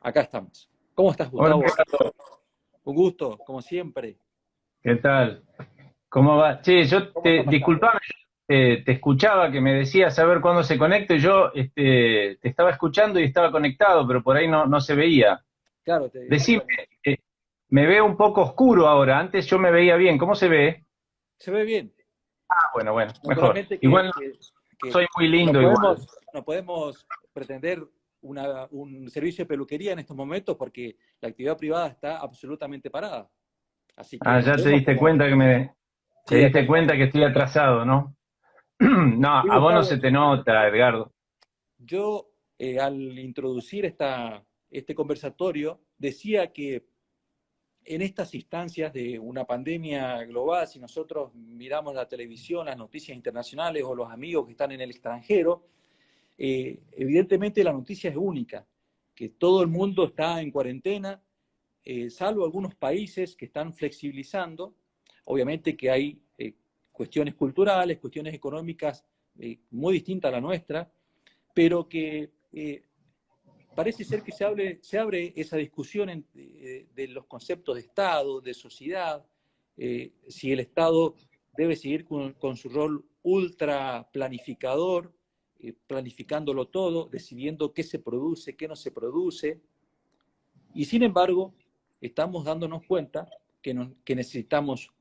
Acá estamos. ¿Cómo estás, Hola, Gustavo? Ricardo. Un gusto, como siempre. ¿Qué tal? ¿Cómo va? Che, ¿Cómo está pasando? disculpame, te escuchaba que me decías a ver cuándo se conecta y yo te estaba escuchando y estaba conectado, pero por ahí no se veía. Claro, Decime, bueno, eh, me veo un poco oscuro ahora, antes yo me veía bien, ¿cómo se ve? se ve bien. Ah, bueno, mejor. Naturalmente Igual no que soy muy lindo igual. no podemos pretender un servicio de peluquería en estos momentos porque la actividad privada está absolutamente parada. Así que Ah, nos ya te vemos diste como... cuenta te Sí, acá diste estamos. cuenta que estoy atrasado, ¿no? No, Sí, a vos no Gustavo, se te nota, Edgardo. yo al introducir este conversatorio decía que en estas instancias de una pandemia global, si nosotros miramos la televisión, las noticias internacionales o los amigos que están en el extranjero, evidentemente la noticia es única, que todo el mundo está en cuarentena, salvo algunos países que están flexibilizando. Obviamente que hay cuestiones culturales, cuestiones económicas muy distintas a la nuestra, pero que parece ser que se abre esa discusión de los conceptos de Estado, de sociedad, si el Estado debe seguir con su rol ultra planificador, planificándolo todo, decidiendo qué se produce, qué no se produce, y sin embargo estamos dándonos cuenta que necesitamos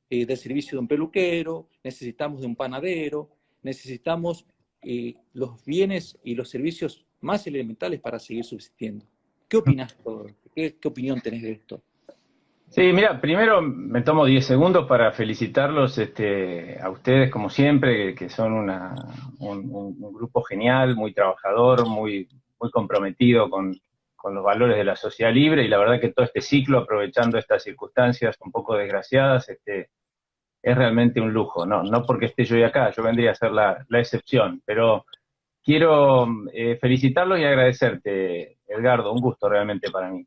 del servicio de un peluquero, necesitamos de un panadero, necesitamos los bienes y los servicios más elementales para seguir subsistiendo. ¿Qué opinas de todo esto? ¿Qué opinión tenés de esto? Sí, mira, primero me tomo 10 segundos para felicitarlos a ustedes, como siempre, que son un grupo genial, muy trabajador, muy comprometido con los valores de la sociedad libre, y la verdad que todo este ciclo, aprovechando estas circunstancias un poco desgraciadas, es realmente un lujo. No porque esté yo hoy acá, yo vendría a ser la excepción, pero quiero felicitarlos y agradecerte, Edgardo, un gusto realmente para mí.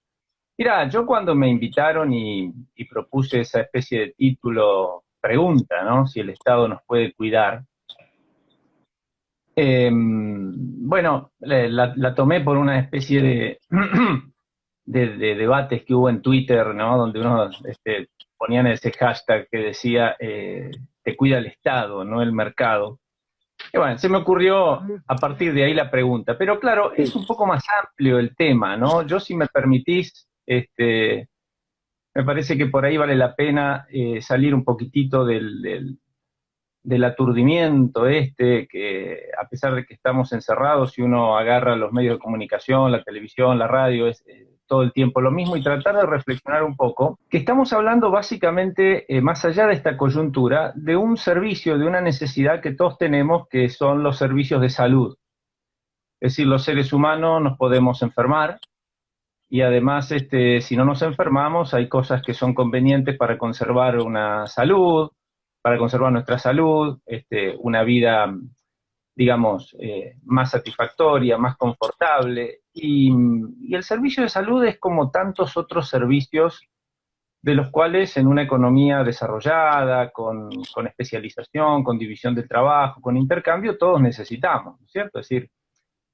Mira, yo cuando me invitaron y propuse esa especie de título, pregunta, ¿no? Si el Estado nos puede cuidar. Bueno, la tomé por una especie de debates que hubo en Twitter, ¿no? Donde uno ponían ese hashtag que decía, te cuida el Estado, no el mercado. Y bueno, se me ocurrió a partir de ahí la pregunta. Pero claro, Sí. es un poco más amplio el tema, ¿no? Yo, si me permitís, me parece que por ahí vale la pena salir un poquitito del aturdimiento que a pesar de que estamos encerrados, si uno agarra los medios de comunicación, la televisión, la radio, es todo el tiempo lo mismo, y tratar de reflexionar un poco, que estamos hablando básicamente, más allá de esta coyuntura, de un servicio, de una necesidad que todos tenemos, que son los servicios de salud. Es decir, los seres humanos nos podemos enfermar, y además, si no nos enfermamos, hay cosas que son convenientes para conservar una salud, para conservar nuestra salud, una vida, digamos, más satisfactoria, más confortable. Y el servicio de salud es como tantos otros servicios de los cuales en una economía desarrollada, con especialización, con división del trabajo, con intercambio, todos necesitamos, ¿no es cierto? Es decir,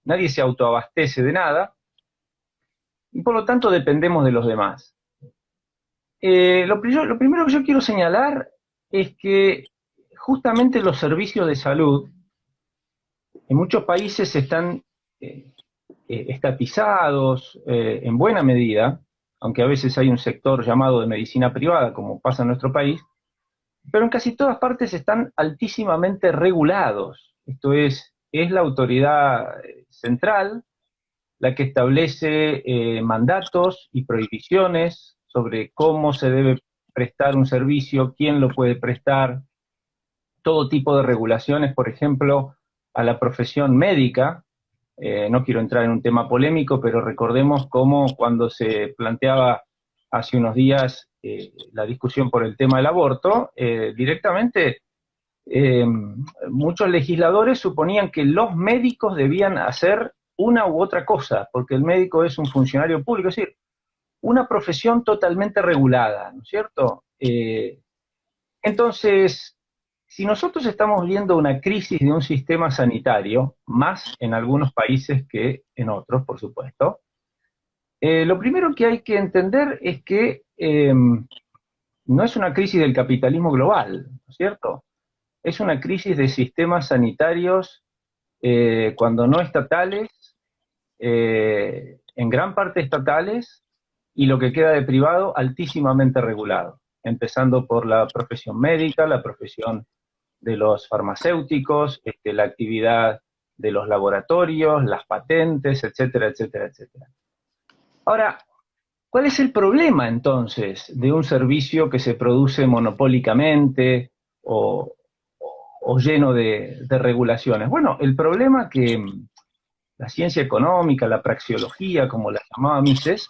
nadie se autoabastece de nada y por lo tanto dependemos de los demás. Lo primero que yo quiero señalar es que justamente los servicios de salud en muchos países están estatizados en buena medida, aunque a veces hay un sector llamado de medicina privada, como pasa en nuestro país, pero en casi todas partes están altísimamente regulados. Esto es la autoridad central la que establece mandatos y prohibiciones sobre cómo se debe prestar un servicio, quién lo puede prestar, todo tipo de regulaciones, por ejemplo, a la profesión médica. No quiero entrar en un tema polémico, pero recordemos cómo cuando se planteaba hace unos días la discusión por el tema del aborto, directamente muchos legisladores suponían que los médicos debían hacer una u otra cosa, porque el médico es un funcionario público, es decir, una profesión totalmente regulada, ¿no es cierto? Entonces, si nosotros estamos viendo una crisis de un sistema sanitario, más en algunos países que en otros, por supuesto, Lo primero que hay que entender es que no es una crisis del capitalismo global, ¿no es cierto? Es una crisis de sistemas sanitarios, cuando no estatales, en gran parte estatales, y lo que queda de privado altísimamente regulado, empezando por la profesión médica, la profesión de los farmacéuticos, la actividad de los laboratorios, las patentes, etcétera, etcétera, etcétera. Ahora, ¿cuál es el problema entonces de un servicio que se produce monopólicamente o lleno de regulaciones? Bueno, el problema que la ciencia económica, la praxeología, como la llamaba Mises,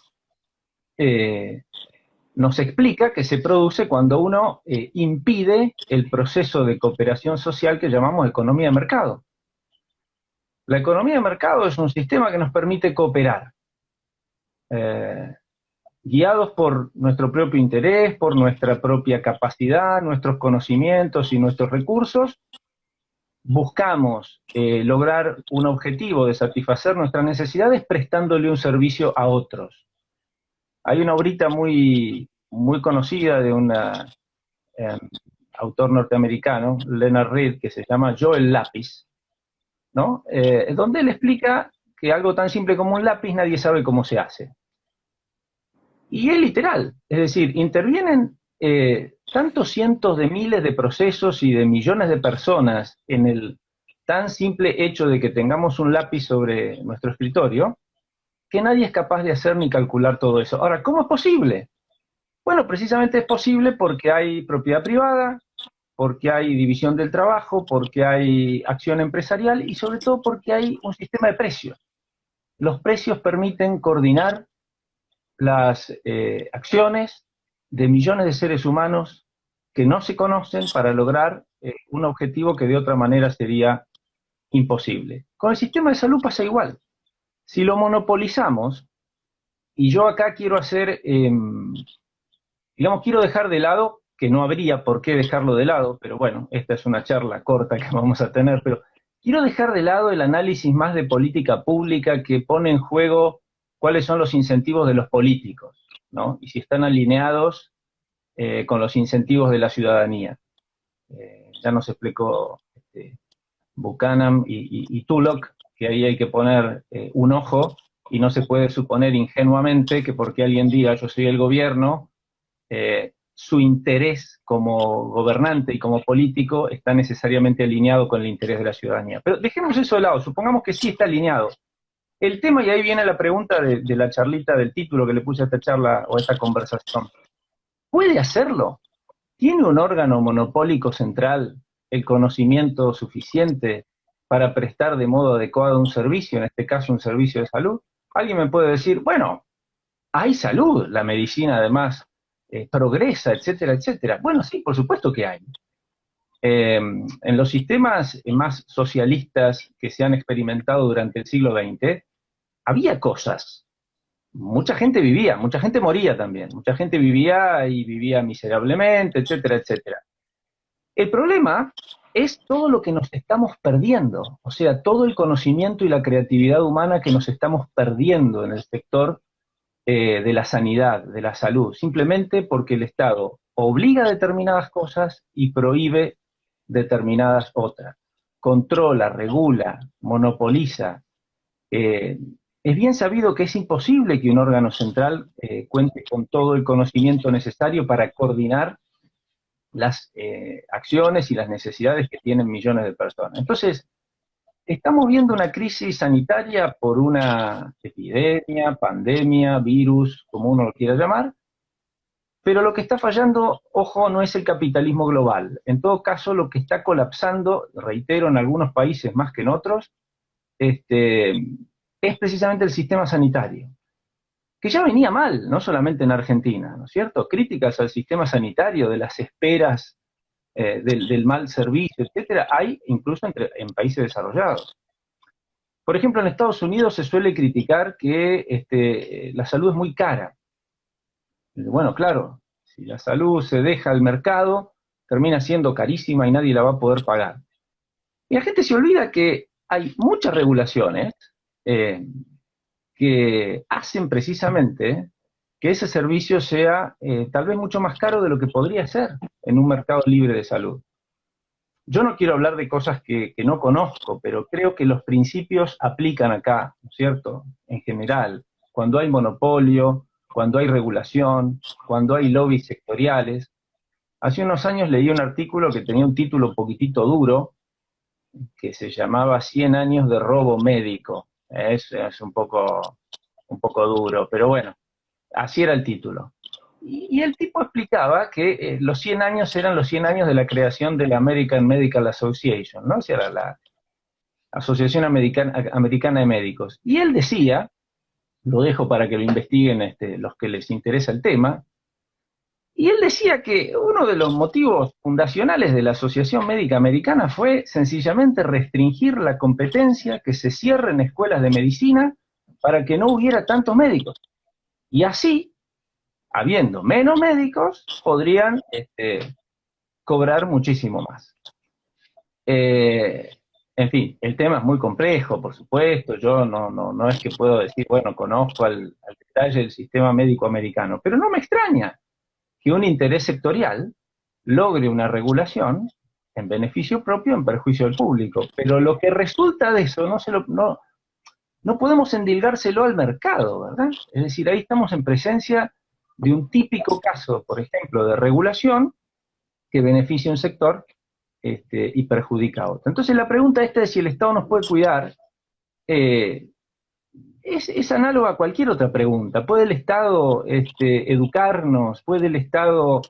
nos explica que se produce cuando uno impide el proceso de cooperación social que llamamos economía de mercado. La economía de mercado es un sistema que nos permite cooperar, guiados por nuestro propio interés, por nuestra propia capacidad, nuestros conocimientos y nuestros recursos. Buscamos lograr un objetivo de satisfacer nuestras necesidades prestándole un servicio a otros. Hay una obrita muy conocida de un autor norteamericano, Leonard Read, que se llama Yo el lápiz, ¿no? Donde él explica que algo tan simple como un lápiz nadie sabe cómo se hace. Y es literal, es decir, intervienen tantos cientos de miles de procesos y de millones de personas en el tan simple hecho de que tengamos un lápiz sobre nuestro escritorio, que nadie es capaz de hacer ni calcular todo eso. Ahora, ¿cómo es posible? Bueno, precisamente es posible porque hay propiedad privada, porque hay división del trabajo, porque hay acción empresarial y sobre todo porque hay un sistema de precios. Los precios permiten coordinar las acciones de millones de seres humanos que no se conocen para lograr un objetivo que de otra manera sería imposible. Con el sistema de salud pasa igual. Si lo monopolizamos, y yo acá quiero hacer, digamos, quiero dejar de lado, que no habría por qué dejarlo de lado, pero bueno, esta es una charla corta que vamos a tener, pero quiero dejar de lado el análisis más de política pública que pone en juego cuáles son los incentivos de los políticos, ¿no? Y si están alineados con los incentivos de la ciudadanía. Ya nos explicó Buchanan y Tullock que ahí hay que poner un ojo y no se puede suponer ingenuamente que porque alguien diga yo soy el gobierno, su interés como gobernante y como político está necesariamente alineado con el interés de la ciudadanía. Pero dejemos eso de lado, supongamos que sí está alineado. El tema, y ahí viene la pregunta de la charlita del título que le puse a esta charla o a esta conversación. ¿Puede hacerlo? ¿Tiene un órgano monopólico central el conocimiento suficiente para prestar de modo adecuado un servicio, en este caso un servicio de salud? Alguien me puede decir, bueno, hay salud, la medicina además progresa, etcétera, etcétera. Bueno, sí, por supuesto que hay. En los sistemas más socialistas que se han experimentado durante el siglo XX, había cosas. Mucha gente vivía, mucha gente moría también, mucha gente vivía y vivía miserablemente, etcétera, etcétera. El problema es todo lo que nos estamos perdiendo, o sea, todo el conocimiento y la creatividad humana que nos estamos perdiendo en el sector de la sanidad, de la salud, simplemente porque el Estado obliga a determinadas cosas y prohíbe determinadas otras. Controla, regula, monopoliza. Es bien sabido que es imposible que un órgano central cuente con todo el conocimiento necesario para coordinar las acciones y las necesidades que tienen millones de personas. Entonces, estamos viendo una crisis sanitaria por una epidemia, pandemia, virus, como uno lo quiera llamar, pero lo que está fallando, ojo, no es el capitalismo global. En todo caso, lo que está colapsando, reitero, en algunos países más que en otros, es precisamente el sistema sanitario, que ya venía mal, no solamente en Argentina, ¿no es cierto? Críticas al sistema sanitario, de las esperas, del mal servicio, etcétera, hay incluso en países desarrollados. Por ejemplo, en Estados Unidos se suele criticar que la salud es muy cara. Bueno, claro, si la salud se deja al mercado, termina siendo carísima y nadie la va a poder pagar. Y la gente se olvida que hay muchas regulaciones que que hacen precisamente que ese servicio sea tal vez mucho más caro de lo que podría ser en un mercado libre de salud. Yo no quiero hablar de cosas que no conozco, pero creo que los principios aplican acá, ¿no es cierto? En general, cuando hay monopolio, cuando hay regulación, cuando hay lobbies sectoriales. Hace unos años leí un artículo que tenía un título un poquitito duro, que se llamaba 100 años de robo médico. Es un poco duro, pero bueno, así era el título. Y el tipo explicaba que los 100 años eran los 100 años de la creación de la American Medical Association, ¿no? O sea, era la Asociación Americana de Médicos. Y él decía, lo dejo para que lo investiguen los que les interesa el tema, y él decía que uno de los motivos fundacionales de la Asociación Médica Americana fue sencillamente restringir la competencia, que se cierren escuelas de medicina para que no hubiera tantos médicos. Y así, habiendo menos médicos, podrían cobrar muchísimo más. En fin, el tema es muy complejo, por supuesto. Yo no es que puedo decir, bueno, conozco al detalle el sistema médico americano, pero no me extraña que un interés sectorial logre una regulación en beneficio propio, en perjuicio del público. Pero lo que resulta de eso no podemos endilgárselo al mercado, ¿verdad? Es decir, ahí estamos en presencia de un típico caso, por ejemplo, de regulación que beneficia a un sector y perjudica a otro. Entonces la pregunta esta de si el Estado nos puede cuidar es análoga a cualquier otra pregunta. ¿Puede el Estado educarnos? ¿Puede el Estado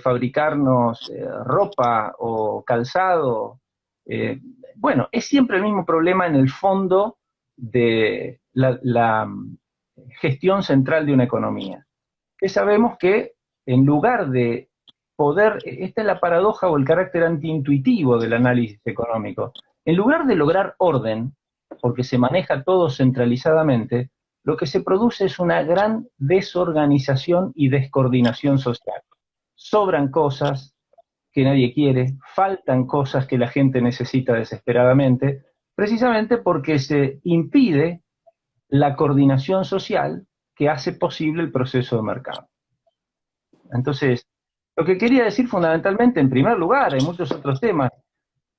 fabricarnos ropa o calzado? Bueno, es siempre el mismo problema en el fondo de la gestión central de una economía. Que sabemos que en lugar de poder, esta es la paradoja o el carácter antiintuitivo del análisis económico, en lugar de lograr orden, porque se maneja todo centralizadamente, lo que se produce es una gran desorganización y descoordinación social. Sobran cosas que nadie quiere, faltan cosas que la gente necesita desesperadamente, precisamente porque se impide la coordinación social que hace posible el proceso de mercado. Entonces, lo que quería decir fundamentalmente, en primer lugar, hay muchos otros temas,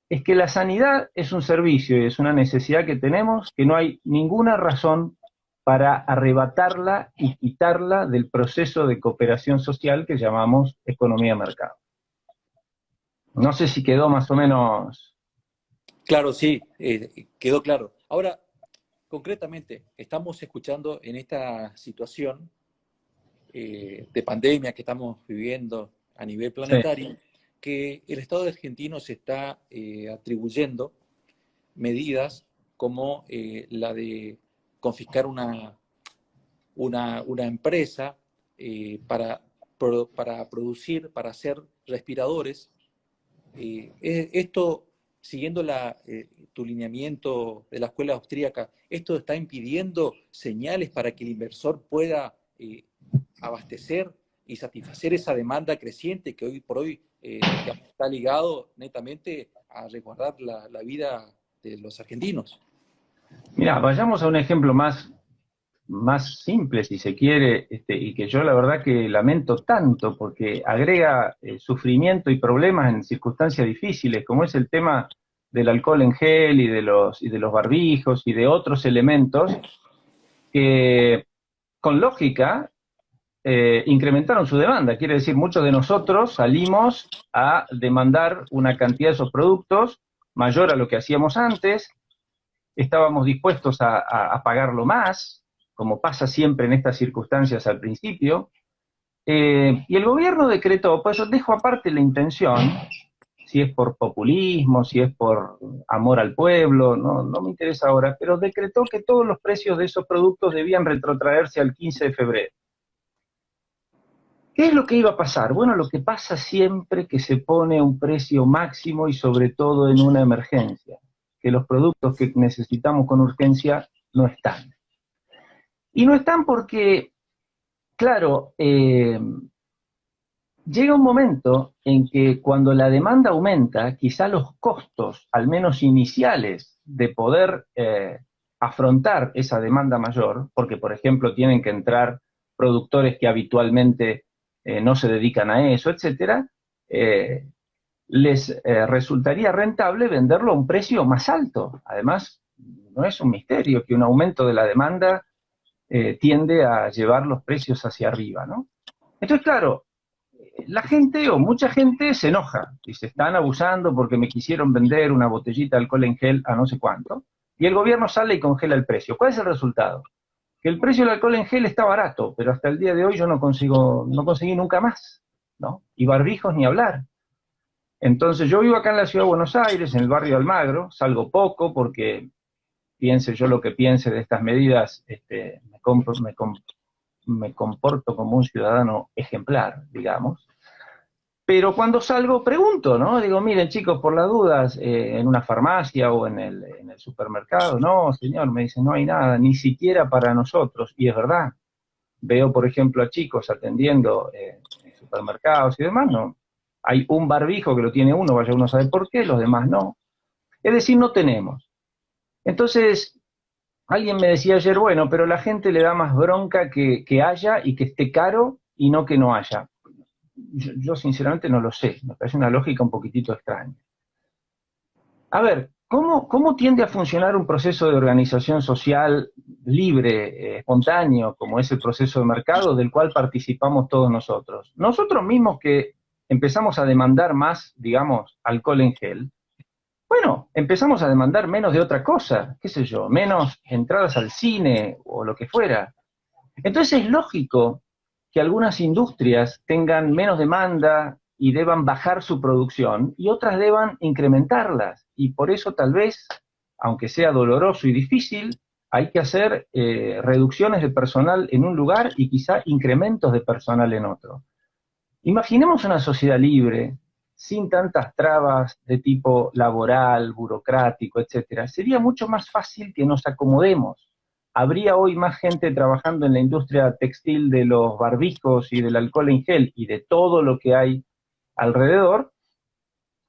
es que la sanidad es un servicio y es una necesidad que tenemos, que no hay ninguna razón para arrebatarla y quitarla del proceso de cooperación social que llamamos economía de mercado. No sé si quedó más o menos... Claro, sí, quedó claro. Ahora, concretamente, estamos escuchando en esta situación de pandemia que estamos viviendo a nivel planetario, sí, que el Estado argentino se está atribuyendo medidas como la de confiscar una empresa para producir, para hacer respiradores. Esto, siguiendo tu lineamiento de la escuela austríaca, ¿esto está impidiendo señales para que el inversor pueda abastecer y satisfacer esa demanda creciente que hoy por hoy está ligado netamente a resguardar la vida de los argentinos? Mira, vayamos a un ejemplo más simple, si se quiere, y que yo la verdad que lamento tanto, porque agrega sufrimiento y problemas en circunstancias difíciles, como es el tema del alcohol en gel y de los barbijos y de otros elementos que, con lógica, incrementaron su demanda. Quiere decir, muchos de nosotros salimos a demandar una cantidad de esos productos mayor a lo que hacíamos antes, estábamos dispuestos a pagarlo más, como pasa siempre en estas circunstancias al principio, y el gobierno decretó, pues yo dejo aparte la intención, si es por populismo, si es por amor al pueblo, no me interesa ahora, pero decretó que todos los precios de esos productos debían retrotraerse al 15 de febrero. ¿Qué es lo que iba a pasar? Bueno, lo que pasa siempre que se pone un precio máximo y sobre todo en una emergencia, que los productos que necesitamos con urgencia no están. Y no están porque, claro, llega un momento en que cuando la demanda aumenta, quizá los costos, al menos iniciales, de poder afrontar esa demanda mayor, porque por ejemplo tienen que entrar productores que habitualmente no se dedican a eso, etcétera, les resultaría rentable venderlo a un precio más alto. Además, no es un misterio que un aumento de la demanda tiende a llevar los precios hacia arriba, ¿no? Entonces, claro, la gente o mucha gente se enoja y se están abusando porque me quisieron vender una botellita de alcohol en gel a no sé cuánto, y el gobierno sale y congela el precio. ¿Cuál es el resultado? Que el precio del alcohol en gel está barato, pero hasta el día de hoy yo no conseguí nunca más, ¿no? Y barbijos ni hablar. Entonces yo vivo acá en la ciudad de Buenos Aires, en el barrio de Almagro, salgo poco porque piense yo lo que piense de estas medidas, me comporto como un ciudadano ejemplar, digamos. Pero cuando salgo pregunto, ¿no? Digo, miren chicos, por las dudas, en una farmacia o en el supermercado, no, señor, me dicen, no hay nada, ni siquiera para nosotros. Y es verdad, veo, por ejemplo, a chicos atendiendo en supermercados y demás, no. Hay un barbijo que lo tiene uno, vaya uno a saber por qué, los demás no. Es decir, no tenemos. Entonces, alguien me decía ayer, bueno, pero la gente le da más bronca que haya y que esté caro y no que no haya. Yo sinceramente no lo sé, me parece una lógica un poquitito extraña. A ver, ¿cómo tiende a funcionar un proceso de organización social libre, espontáneo, como es el proceso de mercado del cual participamos todos nosotros? Nosotros mismos que empezamos a demandar más, digamos, alcohol en gel, bueno, empezamos a demandar menos de otra cosa, qué sé yo, menos entradas al cine o lo que fuera. Entonces es lógico que algunas industrias tengan menos demanda y deban bajar su producción y otras deban incrementarlas. Y por eso tal vez, aunque sea doloroso y difícil, hay que hacer reducciones de personal en un lugar y quizá incrementos de personal en otro. Imaginemos una sociedad libre, sin tantas trabas de tipo laboral, burocrático, etcétera. Sería mucho más fácil que nos acomodemos. Habría hoy más gente trabajando en la industria textil de los barbijos y del alcohol en gel y de todo lo que hay alrededor,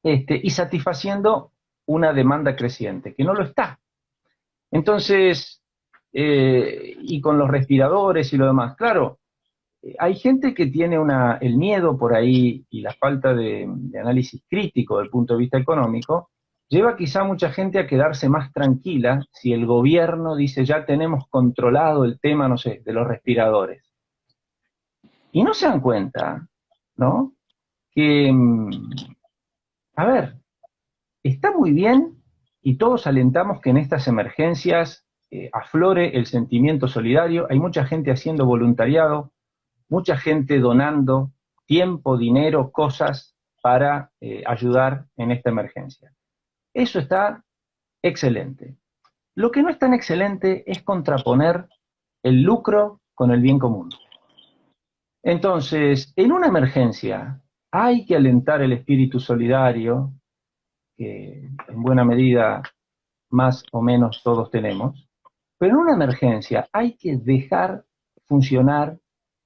y satisfaciendo una demanda creciente, que no lo está. Entonces, y con los respiradores y lo demás, claro, hay gente que tiene el miedo por ahí y la falta de análisis crítico desde el punto de vista económico, lleva quizá a mucha gente a quedarse más tranquila si el gobierno dice ya tenemos controlado el tema, no sé, de los respiradores. Y no se dan cuenta, ¿no? Que, a ver, está muy bien y todos alentamos que en estas emergencias aflore el sentimiento solidario. Hay mucha gente haciendo voluntariado, mucha gente donando tiempo, dinero, cosas para ayudar en esta emergencia. Eso está excelente. Lo que no es tan excelente es contraponer el lucro con el bien común. Entonces, en una emergencia hay que alentar el espíritu solidario, que en buena medida más o menos todos tenemos, pero en una emergencia hay que dejar funcionar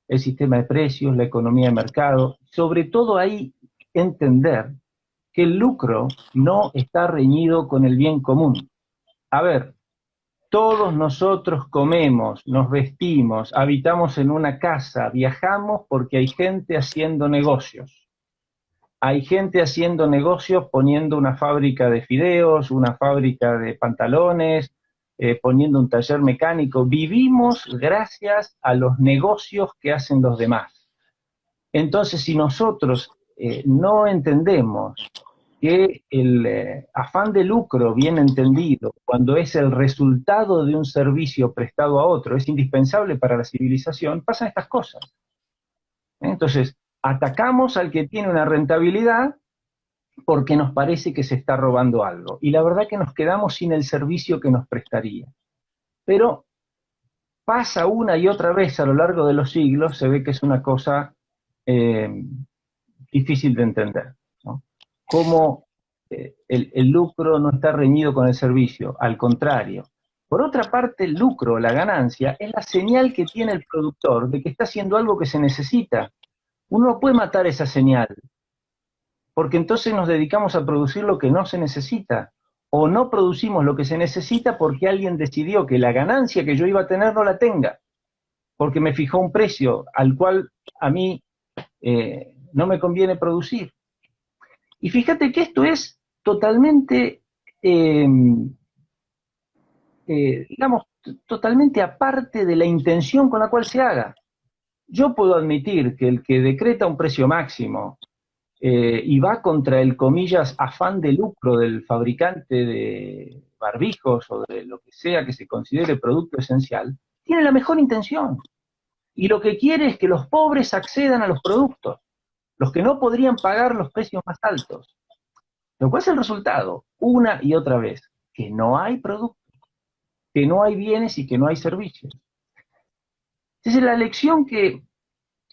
el sistema de precios, la economía de mercado, sobre todo ahí entender que el lucro no está reñido con el bien común. A ver, todos nosotros comemos, nos vestimos, habitamos en una casa, viajamos porque hay gente haciendo negocios. Hay gente haciendo negocios poniendo una fábrica de fideos, una fábrica de pantalones, poniendo un taller mecánico. Vivimos gracias a los negocios que hacen los demás. Entonces, si nosotros no entendemos que el afán de lucro bien entendido, cuando es el resultado de un servicio prestado a otro, es indispensable para la civilización, pasan estas cosas. Entonces, atacamos al que tiene una rentabilidad porque nos parece que se está robando algo. Y la verdad que nos quedamos sin el servicio que nos prestaría. Pero pasa una y otra vez a lo largo de los siglos, se ve que es una cosa difícil de entender, ¿no? Cómo el lucro no está reñido con el servicio, al contrario. Por otra parte, el lucro, la ganancia, es la señal que tiene el productor de que está haciendo algo que se necesita. Uno no puede matar esa señal, porque entonces nos dedicamos a producir lo que no se necesita, o no producimos lo que se necesita porque alguien decidió que la ganancia que yo iba a tener no la tenga, porque me fijó un precio al cual a mí no me conviene producir. Y fíjate que esto es totalmente, digamos, totalmente aparte de la intención con la cual se haga. Yo puedo admitir que el que decreta un precio máximo y va contra el, comillas, afán de lucro del fabricante de barbijos o de lo que sea que se considere producto esencial, tiene la mejor intención. Y lo que quiere es que los pobres accedan a los productos, los que no podrían pagar los precios más altos. Lo cual es el resultado, una y otra vez, que no hay productos, que no hay bienes y que no hay servicios. Entonces la lección que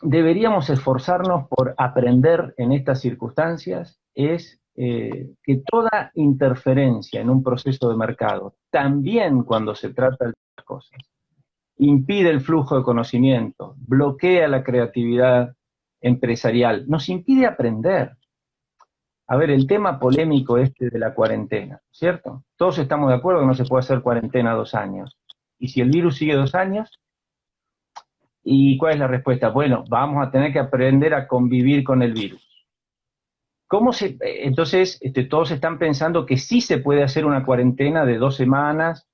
deberíamos esforzarnos por aprender en estas circunstancias es que toda interferencia en un proceso de mercado, también cuando se trata de las cosas, impide el flujo de conocimiento, bloquea la creatividad empresarial, nos impide aprender. A ver, el tema polémico este de la cuarentena, ¿cierto? Todos estamos de acuerdo que no se puede hacer cuarentena 2 años. Y si el virus sigue 2 años, ¿y cuál es la respuesta? Bueno, vamos a tener que aprender a convivir con el virus. Entonces, todos están pensando que sí se puede hacer una cuarentena de 2 semanas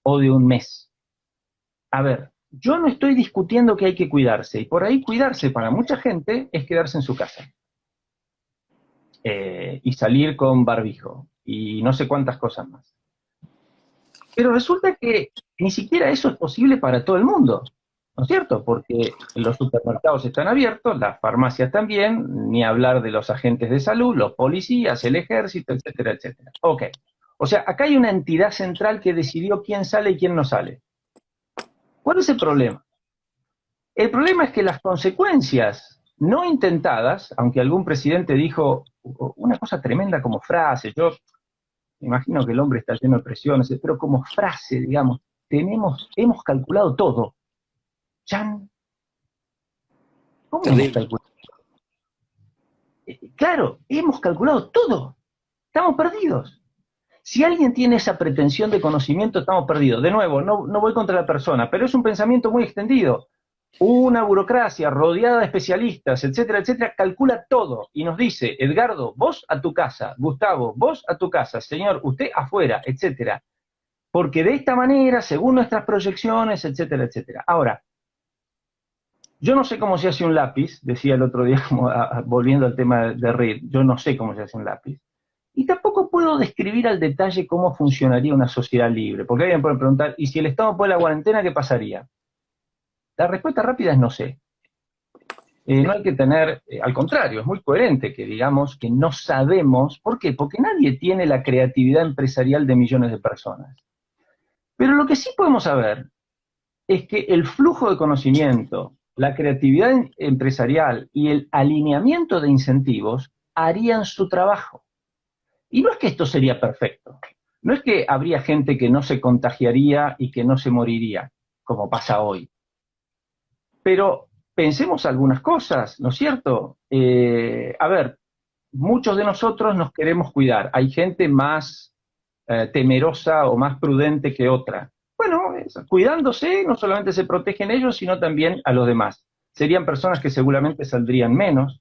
o de 1 mes. A ver, yo no estoy discutiendo que hay que cuidarse, y por ahí cuidarse para mucha gente es quedarse en su casa. Y salir con barbijo, y no sé cuántas cosas más. Pero resulta que ni siquiera eso es posible para todo el mundo, ¿no es cierto? Porque los supermercados están abiertos, las farmacias también, ni hablar de los agentes de salud, los policías, el ejército, etcétera, etcétera. Ok. O sea, acá hay una entidad central que decidió quién sale y quién no sale. ¿Cuál es el problema? El problema es que las consecuencias no intentadas, aunque algún presidente dijo una cosa tremenda como frase, yo me imagino que el hombre está lleno de presiones, pero como frase, digamos, hemos calculado todo. ¿Chan? ¿Cómo hemos calculado? Claro, hemos calculado todo. Estamos perdidos. Si alguien tiene esa pretensión de conocimiento, estamos perdidos. De nuevo, no voy contra la persona, pero es un pensamiento muy extendido. Una burocracia rodeada de especialistas, etcétera, etcétera, calcula todo y nos dice, Edgardo, vos a tu casa, Gustavo, vos a tu casa, señor, usted afuera, etcétera. Porque de esta manera, según nuestras proyecciones, etcétera, etcétera. Ahora, yo no sé cómo se hace un lápiz, decía el otro día, volviendo al tema de Reed, yo no sé cómo se hace un lápiz. Y tampoco puedo describir al detalle cómo funcionaría una sociedad libre, porque alguien puede preguntar, ¿y si el Estado pone la cuarentena, qué pasaría? La respuesta rápida es no sé. No hay que tener, al contrario, es muy coherente que digamos que no sabemos. ¿Por qué? Porque nadie tiene la creatividad empresarial de millones de personas. Pero lo que sí podemos saber es que el flujo de conocimiento, la creatividad empresarial y el alineamiento de incentivos harían su trabajo. Y no es que esto sería perfecto. No es que habría gente que no se contagiaría y que no se moriría, como pasa hoy. Pero pensemos algunas cosas, ¿no es cierto? A ver, muchos de nosotros nos queremos cuidar. Hay gente más temerosa o más prudente que otra. Bueno, cuidándose no solamente se protegen ellos, sino también a los demás. Serían personas que seguramente saldrían menos,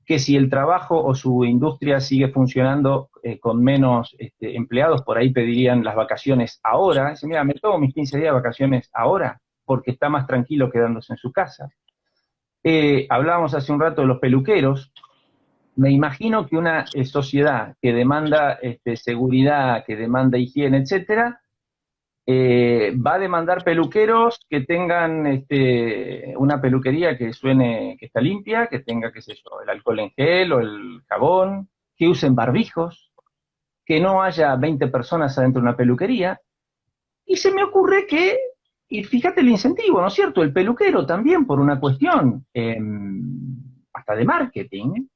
que si el trabajo o su industria sigue funcionando con menos empleados, por ahí pedirían las vacaciones ahora. Dicen, mira, me tomo mis 15 días de vacaciones ahora, porque está más tranquilo quedándose en su casa. Hablábamos hace un rato de los peluqueros. Me imagino que una sociedad que demanda seguridad, que demanda higiene, etcétera, va a demandar peluqueros que tengan una peluquería que suene, que está limpia, que tenga, qué sé yo, el alcohol en gel o el jabón, que usen barbijos, que no haya 20 personas adentro de una peluquería. Y se me ocurre que, y fíjate el incentivo, ¿no es cierto? El peluquero también, por una cuestión hasta de marketing,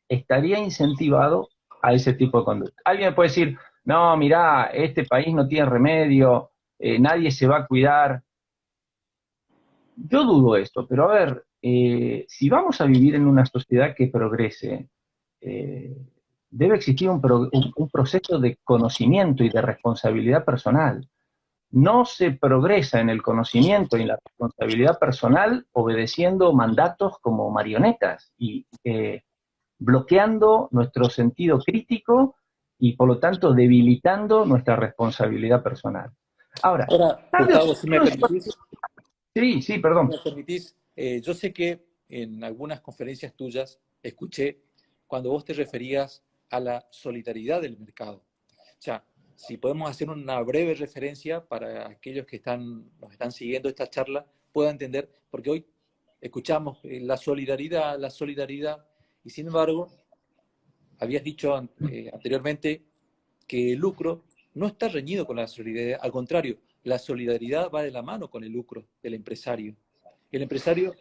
estaría incentivado a ese tipo de conducta. Alguien puede decir, no, mirá, este país no tiene remedio, nadie se va a cuidar. Yo dudo esto, pero a ver, si vamos a vivir en una sociedad que progrese, debe existir un proceso de conocimiento y de responsabilidad personal. No se progresa en el conocimiento y en la responsabilidad personal obedeciendo mandatos como marionetas y bloqueando nuestro sentido crítico y por lo tanto debilitando nuestra responsabilidad personal. Ahora, Gustavo, si me permitís, sí, sí, perdón. yo sé que en algunas conferencias tuyas escuché cuando vos te referías a la solidaridad del mercado. O sea, si podemos hacer una breve referencia para aquellos que nos están siguiendo esta charla, puedan entender, porque hoy escuchamos la solidaridad, y sin embargo, habías dicho anteriormente que el lucro no está reñido con la solidaridad, al contrario, la solidaridad va de la mano con el lucro del empresario. El empresario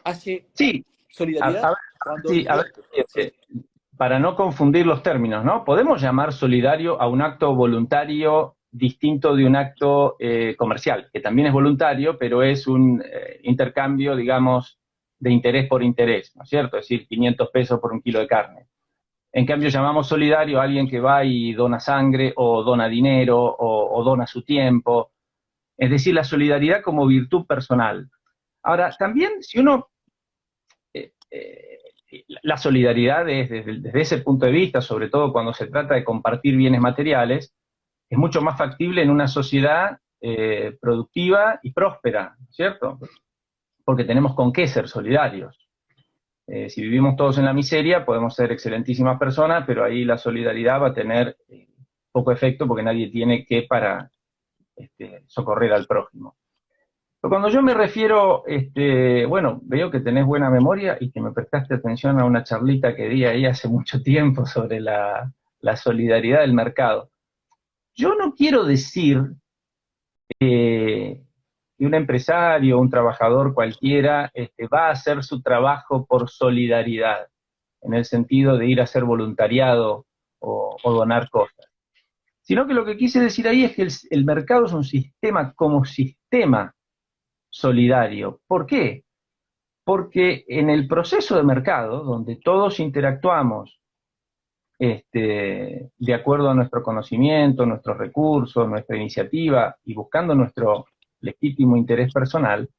hace sí, solidaridad cuando invierte. Sí. Para no confundir los términos, ¿no? Podemos llamar solidario a un acto voluntario distinto de un acto comercial, que también es voluntario, pero es un intercambio, digamos, de interés por interés, ¿no es cierto? Es decir, 500 pesos por un kilo de carne. En cambio, llamamos solidario a alguien que va y dona sangre, o dona dinero, o dona su tiempo. Es decir, la solidaridad como virtud personal. Ahora, también, si uno... la solidaridad es, desde ese punto de vista, sobre todo cuando se trata de compartir bienes materiales, es mucho más factible en una sociedad productiva y próspera, ¿cierto? Porque tenemos con qué ser solidarios. Si vivimos todos en la miseria, podemos ser excelentísimas personas, pero ahí la solidaridad va a tener poco efecto porque nadie tiene qué para socorrer al prójimo. Pero cuando yo me refiero, bueno, veo que tenés buena memoria y que me prestaste atención a una charlita que di ahí hace mucho tiempo sobre la solidaridad del mercado. Yo no quiero decir que un empresario, un trabajador cualquiera, va a hacer su trabajo por solidaridad, en el sentido de ir a hacer voluntariado o donar cosas. Sino que lo que quise decir ahí es que el mercado es un sistema como sistema solidario. ¿Por qué? Porque en el proceso de mercado, donde todos interactuamos de acuerdo a nuestro conocimiento, nuestros recursos, nuestra iniciativa y buscando nuestro legítimo interés personal,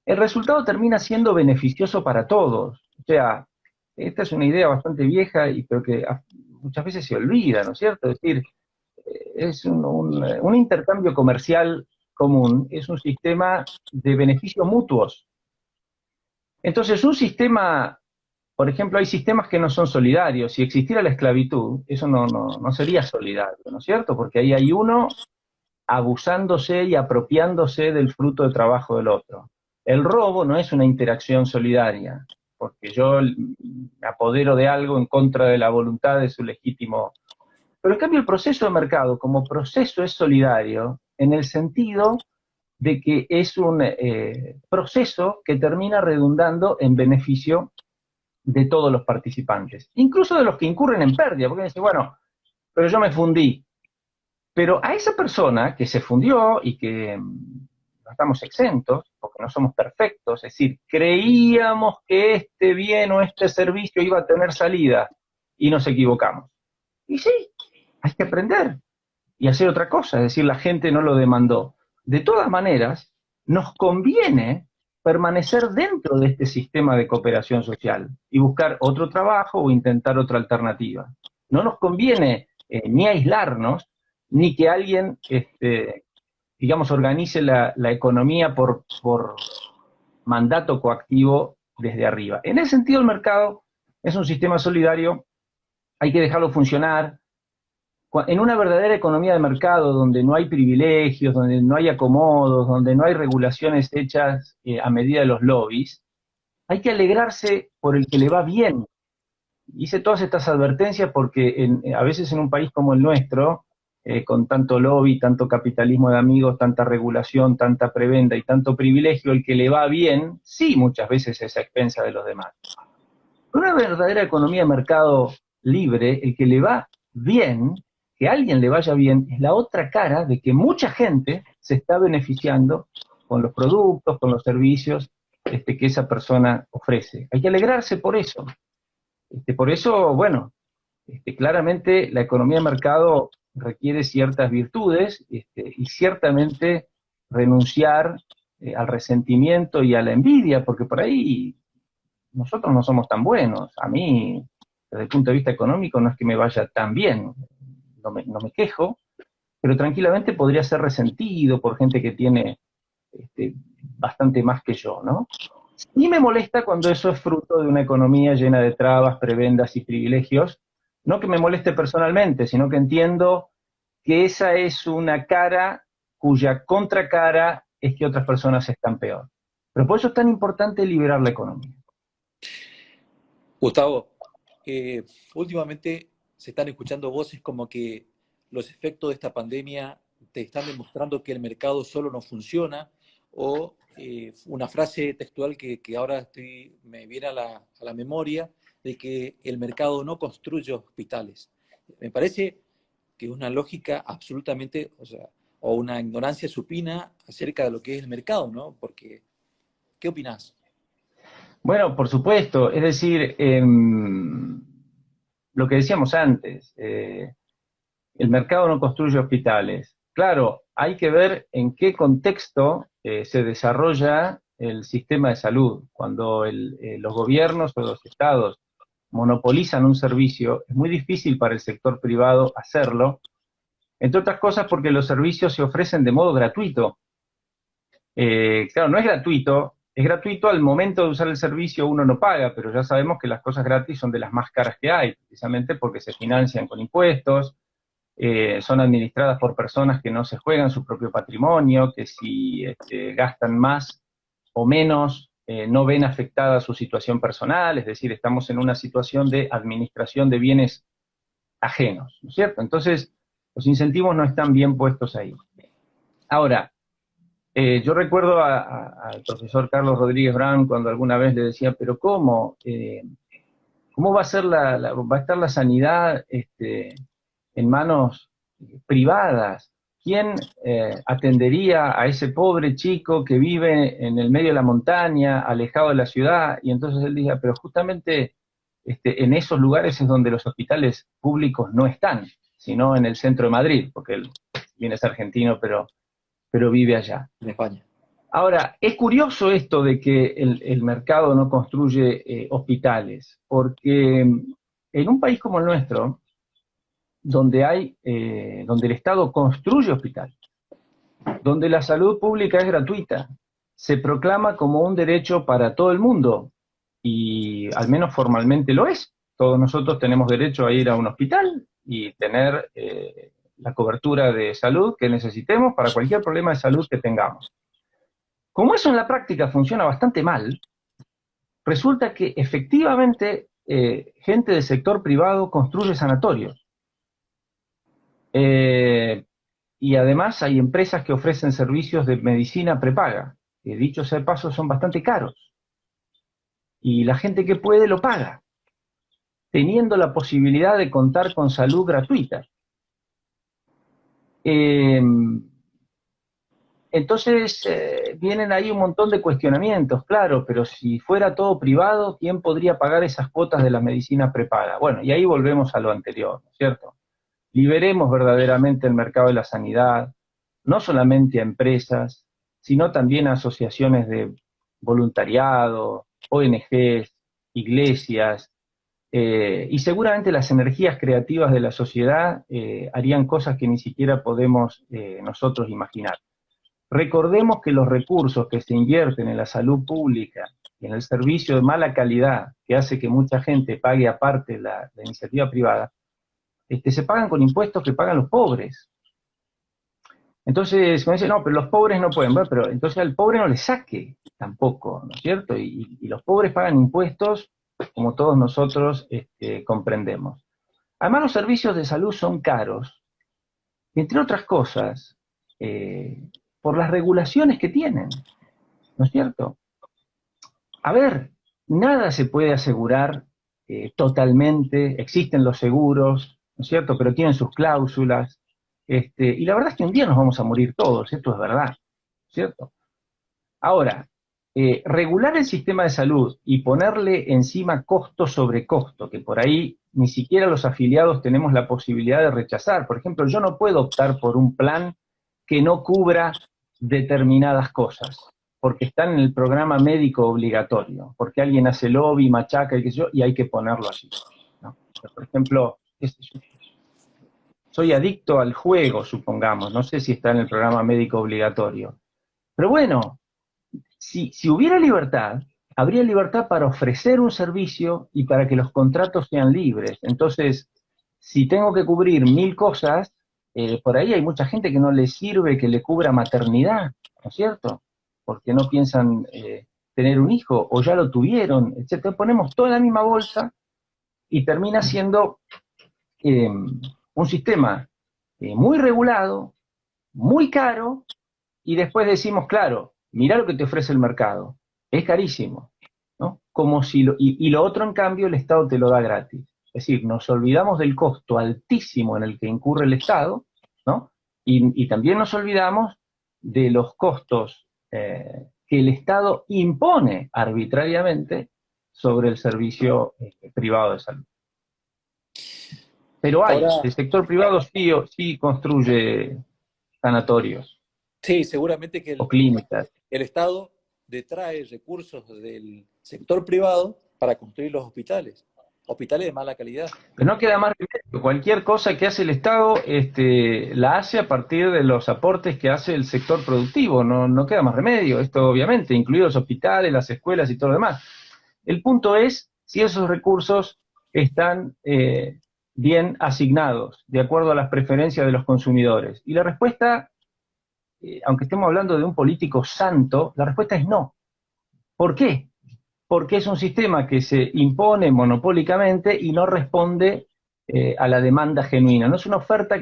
el resultado termina siendo beneficioso para todos. O sea, esta es una idea bastante vieja y creo que muchas veces se olvida, ¿no es cierto? Es decir, es un intercambio comercial común, es un sistema de beneficios mutuos. Entonces, un sistema, por ejemplo, hay sistemas que no son solidarios. Si existiera la esclavitud, eso no sería solidario, ¿no es cierto? Porque ahí hay uno abusándose y apropiándose del fruto de trabajo del otro. El robo no es una interacción solidaria, porque yo me apodero de algo en contra de la voluntad de su legítimo. Pero en cambio el proceso de mercado como proceso es solidario en el sentido de que es un proceso que termina redundando en beneficio de todos los participantes, incluso de los que incurren en pérdida, porque dicen, bueno, pero yo me fundí. Pero a esa persona que se fundió y que no estamos exentos, porque no somos perfectos, es decir, creíamos que este bien o este servicio iba a tener salida y nos equivocamos. Y sí, hay que aprender y hacer otra cosa, es decir, la gente no lo demandó. De todas maneras, nos conviene permanecer dentro de este sistema de cooperación social y buscar otro trabajo o intentar otra alternativa. No nos conviene ni aislarnos, ni que alguien, digamos, organice la economía por mandato coactivo desde arriba. En ese sentido, el mercado es un sistema solidario, hay que dejarlo funcionar. En una verdadera economía de mercado, donde no hay privilegios, donde no hay acomodos, donde no hay regulaciones hechas a medida de los lobbies, hay que alegrarse por el que le va bien. Hice todas estas advertencias porque a veces en un país como el nuestro, con tanto lobby, tanto capitalismo de amigos, tanta regulación, tanta prebenda y tanto privilegio, el que le va bien, sí, muchas veces es a expensa de los demás. En una verdadera economía de mercado libre, el que le va bien, que a alguien le vaya bien, es la otra cara de que mucha gente se está beneficiando con los productos, con los servicios que esa persona ofrece. Hay que alegrarse por eso. Por eso, bueno, claramente la economía de mercado requiere ciertas virtudes, y ciertamente renunciar al resentimiento y a la envidia, porque por ahí nosotros no somos tan buenos. A mí, desde el punto de vista económico, no es que me vaya tan bien, no me quejo, pero tranquilamente podría ser resentido por gente que tiene bastante más que yo, ¿no? Y me molesta cuando eso es fruto de una economía llena de trabas, prebendas y privilegios. No que me moleste personalmente, sino que entiendo que esa es una cara cuya contracara es que otras personas están peor. Pero por eso es tan importante liberar la economía. Gustavo, últimamente se están escuchando voces como que los efectos de esta pandemia te están demostrando que el mercado solo no funciona, o una frase textual que ahora me viene a la memoria, de que el mercado no construye hospitales. Me parece que es una lógica absolutamente, o una ignorancia supina acerca de lo que es el mercado, ¿no? Porque, ¿qué opinás? Bueno, por supuesto, es decir, lo que decíamos antes, el mercado no construye hospitales. Claro, hay que ver en qué contexto se desarrolla el sistema de salud. Cuando los gobiernos o los estados monopolizan un servicio, es muy difícil para el sector privado hacerlo, entre otras cosas porque los servicios se ofrecen de modo gratuito. Claro, no es gratuito al momento de usar el servicio, uno no paga, pero ya sabemos que las cosas gratis son de las más caras que hay, precisamente porque se financian con impuestos, son administradas por personas que no se juegan su propio patrimonio, que si gastan más o menos, no ven afectada su situación personal, es decir, estamos en una situación de administración de bienes ajenos, ¿no es cierto? Entonces, los incentivos no están bien puestos ahí. Ahora, yo recuerdo al profesor Carlos Rodríguez Brown cuando alguna vez le decía, pero ¿cómo? ¿Cómo va a ser va a estar la sanidad en manos privadas? ¿Quién atendería a ese pobre chico que vive en el medio de la montaña, alejado de la ciudad? Y entonces él decía, pero justamente en esos lugares es donde los hospitales públicos no están, sino en el centro de Madrid, porque él viene a ser argentino, pero vive allá. En España. Ahora, es curioso esto de que el mercado no construye hospitales, porque en un país como el nuestro, donde el Estado construye hospitales, donde la salud pública es gratuita, se proclama como un derecho para todo el mundo, y al menos formalmente lo es. Todos nosotros tenemos derecho a ir a un hospital y tener la cobertura de salud que necesitemos para cualquier problema de salud que tengamos. Como eso en la práctica funciona bastante mal, resulta que efectivamente gente del sector privado construye sanatorios. Y además hay empresas que ofrecen servicios de medicina prepaga, que dicho sea de paso son bastante caros. Y la gente que puede lo paga, teniendo la posibilidad de contar con salud gratuita. Entonces vienen ahí un montón de cuestionamientos, claro, pero si fuera todo privado, ¿quién podría pagar esas cuotas de la medicina prepaga? Bueno, y ahí volvemos a lo anterior, ¿no es cierto? Liberemos verdaderamente el mercado de la sanidad, no solamente a empresas, sino también a asociaciones de voluntariado, ONGs, iglesias, y seguramente las energías creativas de la sociedad harían cosas que ni siquiera podemos nosotros imaginar. Recordemos que los recursos que se invierten en la salud pública y en el servicio de mala calidad, que hace que mucha gente pague aparte la iniciativa privada, se pagan con impuestos que pagan los pobres. Entonces, como dice, no, pero los pobres no pueden, bueno, pero entonces al pobre no le saque tampoco, ¿no es cierto? Y los pobres pagan impuestos como todos nosotros comprendemos. Además, los servicios de salud son caros, entre otras cosas, por las regulaciones que tienen, ¿no es cierto? A ver, nada se puede asegurar totalmente, existen los seguros, ¿no es cierto? Pero tienen sus cláusulas, y la verdad es que un día nos vamos a morir todos, esto es verdad, ¿cierto? Ahora, regular el sistema de salud y ponerle encima costo sobre costo, que por ahí ni siquiera los afiliados tenemos la posibilidad de rechazar. Por ejemplo, yo no puedo optar por un plan que no cubra determinadas cosas, porque están en el programa médico obligatorio, porque alguien hace lobby, machaca y qué sé yo, y hay que ponerlo así, ¿no? Por ejemplo, qué sé yo, soy adicto al juego, supongamos, no sé si está en el programa médico obligatorio. Pero bueno, si hubiera libertad, habría libertad para ofrecer un servicio y para que los contratos sean libres. Entonces, si tengo que cubrir 1000 cosas, por ahí hay mucha gente que no le sirve que le cubra maternidad, ¿no es cierto? Porque no piensan tener un hijo o ya lo tuvieron, etc. Ponemos toda en la misma bolsa y termina siendo un sistema muy regulado, muy caro, y después decimos, claro, mirá lo que te ofrece el mercado, es carísimo, ¿no? Como si y lo otro, en cambio, el Estado te lo da gratis. Es decir, nos olvidamos del costo altísimo en el que incurre el Estado, ¿no? Y también nos olvidamos de los costos que el Estado impone arbitrariamente sobre el servicio privado de salud. Pero Ahora, el sector privado sí construye sanatorios sí, seguramente que o clínicas. el Estado detrae recursos del sector privado para construir los hospitales, hospitales de mala calidad. Pero no queda más remedio. Cualquier cosa que hace el Estado la hace a partir de los aportes que hace el sector productivo. No queda más remedio. Esto obviamente, incluidos los hospitales, las escuelas y todo lo demás. El punto es si esos recursos están bien asignados, de acuerdo a las preferencias de los consumidores. Y la respuesta, aunque estemos hablando de un político santo, la respuesta es no. ¿Por qué? Porque es un sistema que se impone monopólicamente y no responde a la demanda genuina. No es una oferta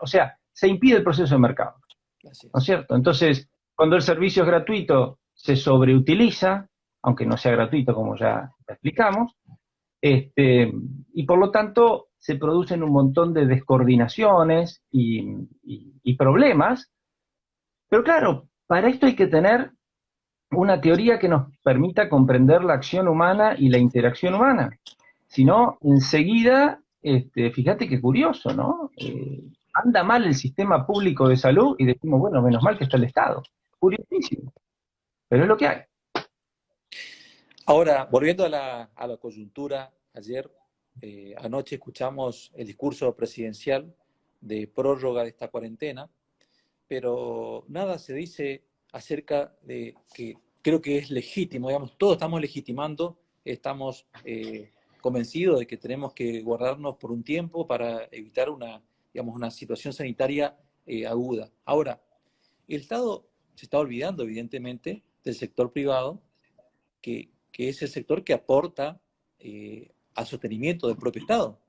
o sea, se impide el proceso de mercado, Así ¿no es es. cierto? Entonces, cuando el servicio es gratuito, se sobreutiliza, aunque no sea gratuito, como ya explicamos, y por lo tanto se producen un montón de descoordinaciones y problemas. Pero claro, para esto hay que tener una teoría que nos permita comprender la acción humana y la interacción humana. Si no, enseguida, fíjate qué curioso, ¿no? Anda mal el sistema público de salud y decimos, bueno, menos mal que está el Estado. Curiosísimo, pero es lo que hay. Ahora, volviendo a la coyuntura, ayer, anoche escuchamos el discurso presidencial de prórroga de esta cuarentena, pero nada se dice acerca de que creo que es legítimo, digamos, todos estamos legitimando, estamos convencidos de que tenemos que guardarnos por un tiempo para evitar digamos, una situación sanitaria aguda. Ahora, el Estado se está olvidando, evidentemente, del sector privado, que es el sector que aporta al sostenimiento del propio Estado.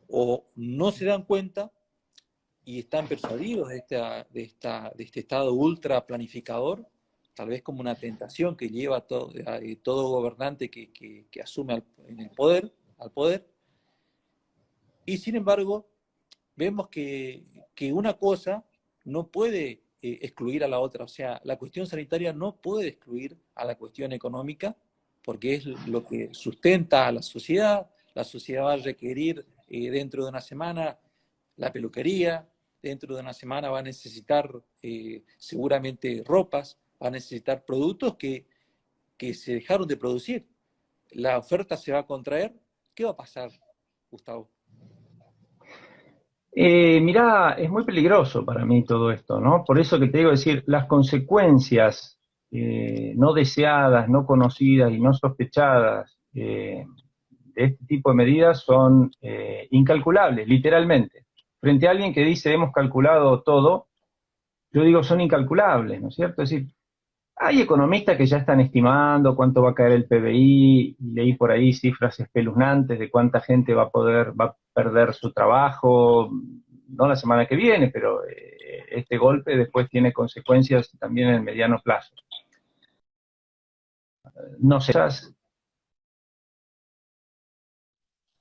O no se dan cuenta y están persuadidos de este Estado ultra planificador, tal vez como una tentación que lleva a todo gobernante que asume en el poder, al poder, y sin embargo vemos que una cosa no puede excluir a la otra, o sea, la cuestión sanitaria no puede excluir a la cuestión económica, porque es lo que sustenta a la sociedad va a requerir dentro de una semana la peluquería, dentro de una semana va a necesitar seguramente ropas, va a necesitar productos que se dejaron de producir. La oferta se va a contraer. ¿Qué va a pasar, Gustavo? Mirá, es muy peligroso para mí todo esto, ¿no? Por eso que te digo, decir, las consecuencias no deseadas, no conocidas y no sospechadas de este tipo de medidas son incalculables, literalmente. Frente a alguien que dice hemos calculado todo, yo digo son incalculables, ¿no es cierto? Es decir, hay economistas que ya están estimando cuánto va a caer el PBI, y leí por ahí cifras espeluznantes de cuánta gente va a perder su trabajo, no la semana que viene, pero este golpe después tiene consecuencias también en el mediano plazo. No sé,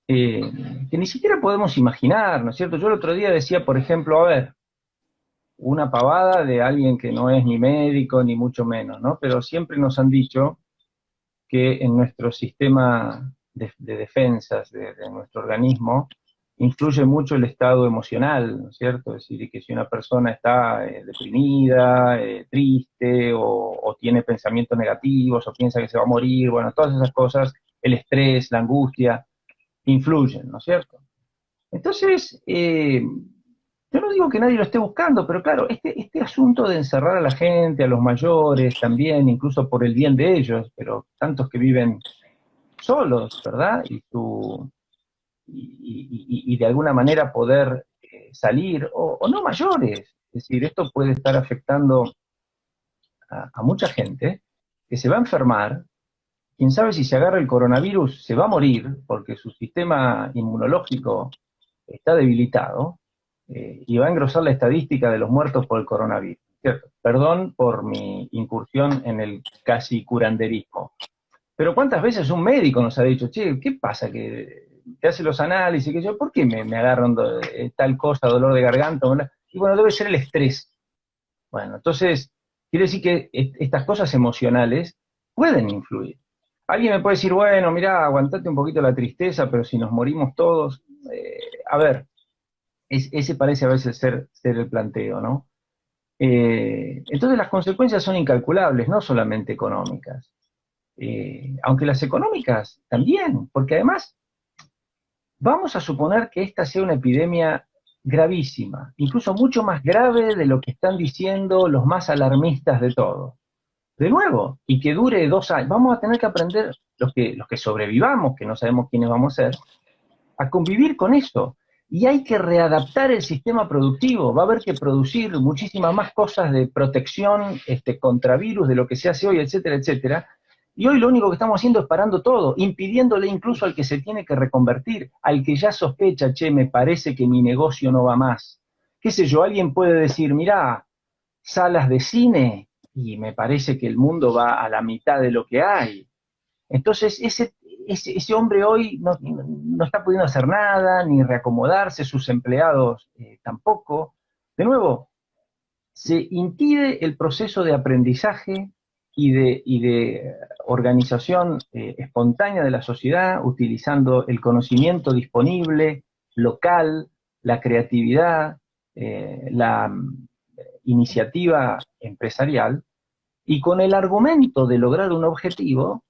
que ni siquiera podemos imaginar, ¿no es cierto? Yo el otro día decía, por ejemplo, a ver, una pavada de alguien que no es ni médico, ni mucho menos, ¿no? Pero siempre nos han dicho que en nuestro sistema de defensas de nuestro organismo influye mucho el estado emocional, ¿no es cierto? Es decir, que si una persona está deprimida, triste, o tiene pensamientos negativos, o piensa que se va a morir, bueno, todas esas cosas, el estrés, la angustia, influyen, ¿no es cierto? Entonces, yo no digo que nadie lo esté buscando, pero claro, este asunto de encerrar a la gente, a los mayores también, incluso por el bien de ellos, pero tantos que viven solos, ¿verdad? Y de alguna manera poder salir, o no mayores. Es decir, esto puede estar afectando a mucha gente que se va a enfermar. Quién sabe si se agarra el coronavirus, se va a morir porque su sistema inmunológico está debilitado, y va a engrosar la estadística de los muertos por el coronavirus. ¿Cierto? Perdón por mi incursión en el casi curanderismo. Pero ¿cuántas veces un médico nos ha dicho, che, ¿qué pasa? Que te hace los análisis, que yo, ¿por qué me agarran tal cosa, dolor de garganta? Y bueno, debe ser el estrés. Bueno, entonces, quiere decir que estas cosas emocionales pueden influir. Alguien me puede decir, bueno, mira, aguantate un poquito la tristeza, pero si nos morimos todos, a ver, ese parece a veces ser el planteo, ¿no? Entonces las consecuencias son incalculables, no solamente económicas. Aunque las económicas también, porque además vamos a suponer que esta sea una epidemia gravísima, incluso mucho más grave de lo que están diciendo los más alarmistas de todo. De nuevo, y que dure 2 años, vamos a tener que aprender, los que sobrevivamos, que no sabemos quiénes vamos a ser, a convivir con esto. Y hay que readaptar el sistema productivo, va a haber que producir muchísimas más cosas de protección contra virus, de lo que se hace hoy, etcétera, etcétera. Y hoy lo único que estamos haciendo es parando todo, impidiéndole incluso al que se tiene que reconvertir, al que ya sospecha, che, me parece que mi negocio no va más. Qué sé yo, alguien puede decir, mirá, salas de cine, y me parece que el mundo va a la mitad de lo que hay. Entonces, ese hombre hoy no está pudiendo hacer nada, ni reacomodarse, sus empleados tampoco. De nuevo, se impide el proceso de aprendizaje y de organización espontánea de la sociedad, utilizando el conocimiento disponible, local, la creatividad, la iniciativa empresarial, y con el argumento de lograr un objetivo,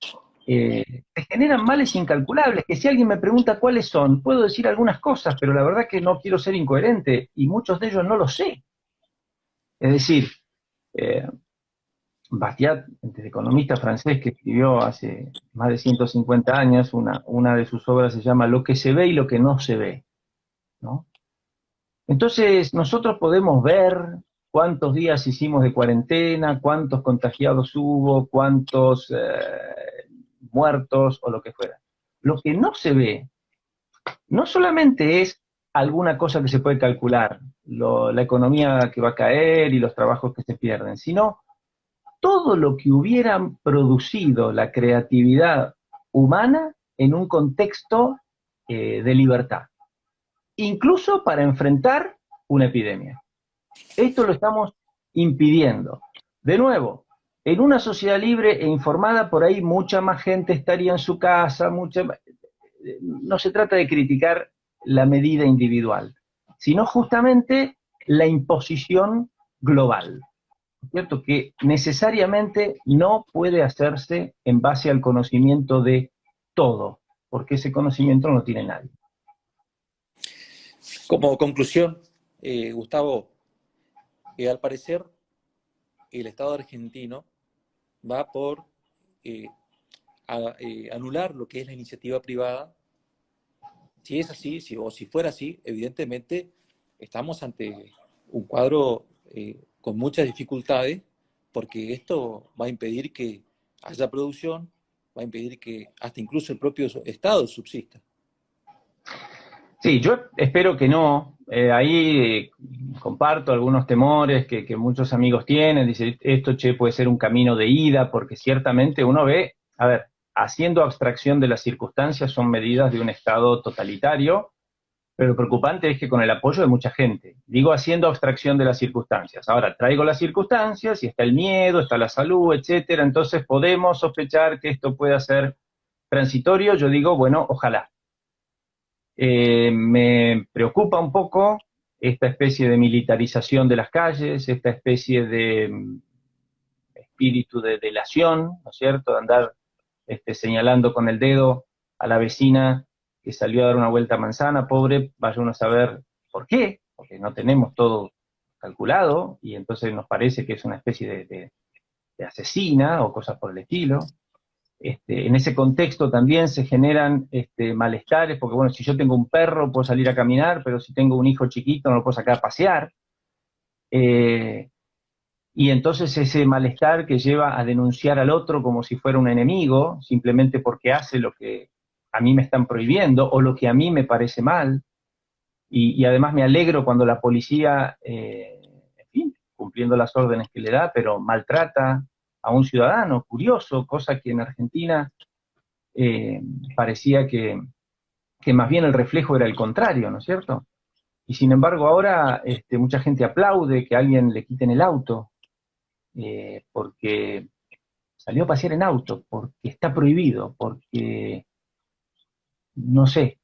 se generan males incalculables, que si alguien me pregunta cuáles son, puedo decir algunas cosas, pero la verdad que no quiero ser incoherente, y muchos de ellos no lo sé. Es decir, Bastiat, el economista francés que escribió hace más de 150 años, una de sus obras se llama Lo que se ve y lo que no se ve, ¿no? Entonces, nosotros podemos ver cuántos días hicimos de cuarentena, cuántos contagiados hubo, cuántos muertos o lo que fuera. Lo que no se ve, no solamente es alguna cosa que se puede calcular, la economía que va a caer y los trabajos que se pierden, sino todo lo que hubieran producido la creatividad humana en un contexto de libertad, incluso para enfrentar una epidemia. Esto lo estamos impidiendo. De nuevo, en una sociedad libre e informada, por ahí mucha más gente estaría en su casa, no se trata de criticar la medida individual, sino justamente la imposición global, ¿cierto? Que necesariamente no puede hacerse en base al conocimiento de todo, porque ese conocimiento no lo tiene nadie. Como conclusión, Gustavo, al parecer el Estado argentino va por anular lo que es la iniciativa privada. Si es así, o si fuera así, evidentemente estamos ante un cuadro con muchas dificultades, porque esto va a impedir que haya producción, va a impedir que hasta incluso el propio Estado subsista. Sí, yo espero que no. Ahí comparto algunos temores que muchos amigos tienen. Dice, esto, che, puede ser un camino de ida, porque ciertamente uno ve, a ver, haciendo abstracción de las circunstancias, son medidas de un Estado totalitario, Pero lo preocupante es que con el apoyo de mucha gente, digo haciendo abstracción de las circunstancias. Ahora, traigo las circunstancias y está el miedo, está la salud, etcétera, entonces podemos sospechar que esto pueda ser transitorio. Yo digo, bueno, ojalá. Me preocupa un poco esta especie de militarización de las calles, esta especie de espíritu de delación, ¿no es cierto?, de andar señalando con el dedo a la vecina que salió a dar una vuelta a manzana, pobre, vaya uno a saber por qué, porque no tenemos todo calculado, y entonces nos parece que es una especie de asesina o cosas por el estilo. En ese contexto también se generan malestares, porque bueno, si yo tengo un perro puedo salir a caminar, pero si tengo un hijo chiquito no lo puedo sacar a pasear. Y entonces ese malestar que lleva a denunciar al otro como si fuera un enemigo, simplemente porque hace lo que a mí me están prohibiendo o lo que a mí me parece mal. Y además me alegro cuando la policía, en fin, cumpliendo las órdenes que le da, pero maltrata a un ciudadano, curioso, cosa que en Argentina parecía que más bien el reflejo era el contrario, ¿no es cierto? Y sin embargo ahora mucha gente aplaude que a alguien le quiten el auto, porque salió a pasear en auto, porque está prohibido, porque no sé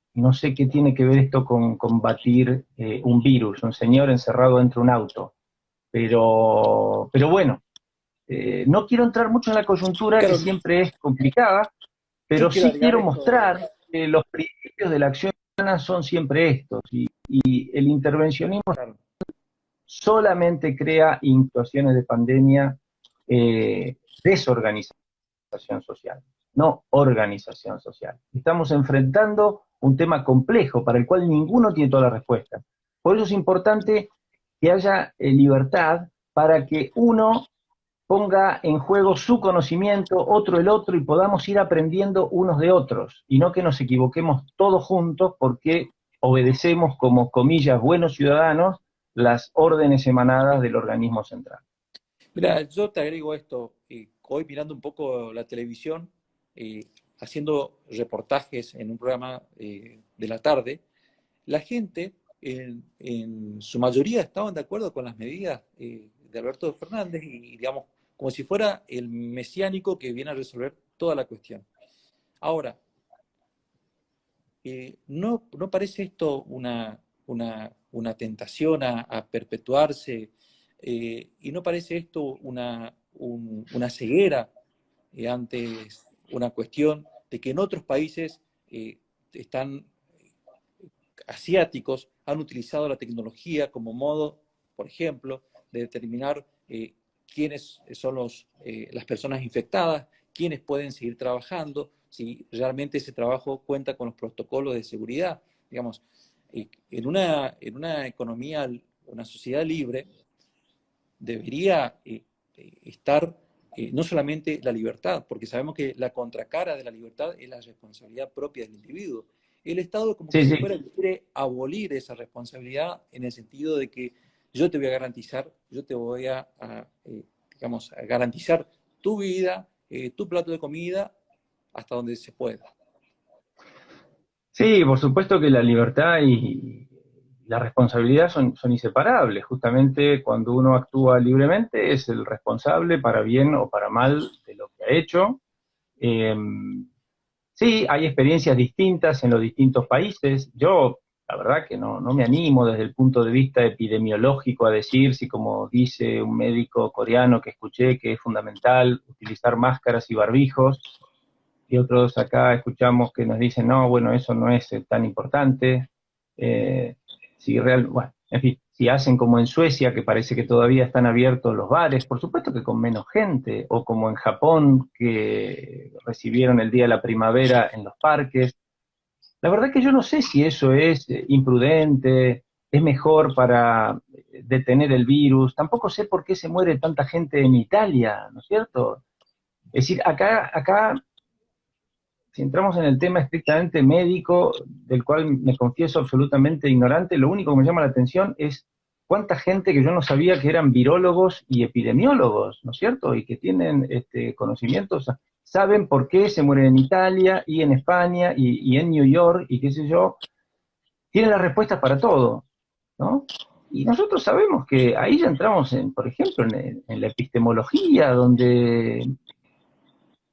qué tiene que ver esto con combatir un virus, un señor encerrado dentro de un auto. Pero bueno, no quiero entrar mucho en la coyuntura, que Claro, siempre es complicada, yo pero quiero sí agregar quiero esto. mostrar que los principios de la acción humana son siempre estos, y el intervencionismo Claro. solamente crea situaciones de pandemia, desorganización social, no organización social. Estamos enfrentando un tema complejo para el cual ninguno tiene toda la respuesta. Por eso es importante que haya libertad para que uno ponga en juego su conocimiento, otro el otro, y podamos ir aprendiendo unos de otros, y no que nos equivoquemos todos juntos porque obedecemos como, comillas, buenos ciudadanos las órdenes emanadas del organismo central. Mira, yo te agrego esto, hoy mirando un poco la televisión, haciendo reportajes en un programa de la tarde, la gente en su mayoría estaban de acuerdo con las medidas de Alberto Fernández y, digamos, como si fuera el mesiánico que viene a resolver toda la cuestión. Ahora, ¿no parece esto una tentación a perpetuarse? ¿Y no parece esto una ceguera ante una cuestión de que en otros países están asiáticos han utilizado la tecnología como modo, por ejemplo, de determinar quiénes son las personas infectadas, quiénes pueden seguir trabajando, si realmente ese trabajo cuenta con los protocolos de seguridad? Digamos, en una economía, una sociedad libre, debería estar no solamente la libertad, porque sabemos que la contracara de la libertad es la responsabilidad propia del individuo. El Estado como que Sí, si sí. fuera que quiere abolir esa responsabilidad en el sentido de que yo te voy a garantizar, yo te voy digamos, a garantizar tu vida, tu plato de comida, hasta donde se pueda. Sí, por supuesto que la libertad y la responsabilidad son inseparables. Justamente cuando uno actúa libremente es el responsable para bien o para mal de lo que ha hecho. Eh, sí, hay experiencias distintas en los distintos países. Yo, la verdad que no me animo desde el punto de vista epidemiológico a decir si, como dice un médico coreano que escuché, que es fundamental utilizar máscaras y barbijos, y otros acá escuchamos que nos dicen, no, bueno, eso no es tan importante. Si bueno, en fin, si hacen como en Suecia, que parece que todavía están abiertos los bares, por supuesto que con menos gente, o como en Japón, que recibieron el día de la primavera en los parques. La verdad que yo no sé si eso es imprudente, es mejor para detener el virus. Tampoco sé por qué se muere tanta gente en Italia, ¿no es cierto? Es decir, acá si entramos en el tema estrictamente médico, del cual me confieso absolutamente ignorante, lo único que me llama la atención es cuánta gente que yo no sabía que eran virólogos y epidemiólogos, ¿no es cierto? Y que tienen conocimientos, saben por qué se mueren en Italia y en España y en New York y qué sé yo. tienen las respuestas para todo, ¿no? Y nosotros sabemos que ahí ya entramos, por ejemplo, en la epistemología, donde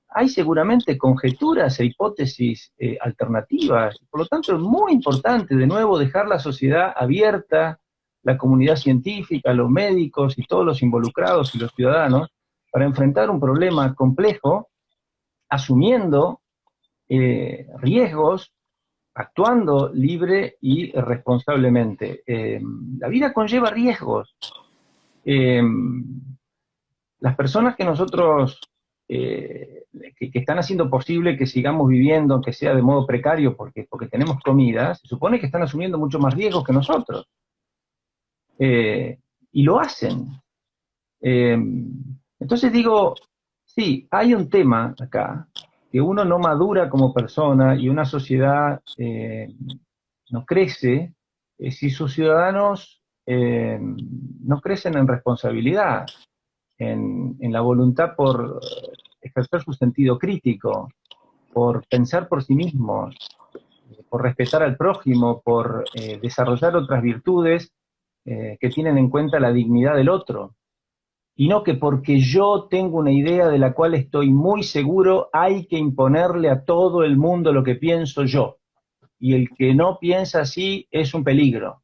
hay seguramente conjeturas e hipótesis alternativas. Por lo tanto, es muy importante, de nuevo, dejar la sociedad abierta, la comunidad científica, los médicos y todos los involucrados y los ciudadanos, para enfrentar un problema complejo, asumiendo riesgos, actuando libre y responsablemente. La vida conlleva riesgos. Las personas que nosotros, que están haciendo posible que sigamos viviendo, aunque sea de modo precario, porque tenemos comida, se supone que están asumiendo mucho más riesgos que nosotros. Y lo hacen. Entonces digo, sí, hay un tema acá, que uno no madura como persona y una sociedad no crece si sus ciudadanos no crecen en responsabilidad, en la voluntad por ejercer su sentido crítico, por pensar por sí mismos, por respetar al prójimo, por desarrollar otras virtudes que tienen en cuenta la dignidad del otro. Y no que porque yo tengo una idea de la cual estoy muy seguro, hay que imponerle a todo el mundo lo que pienso yo. Y el que no piensa así es un peligro,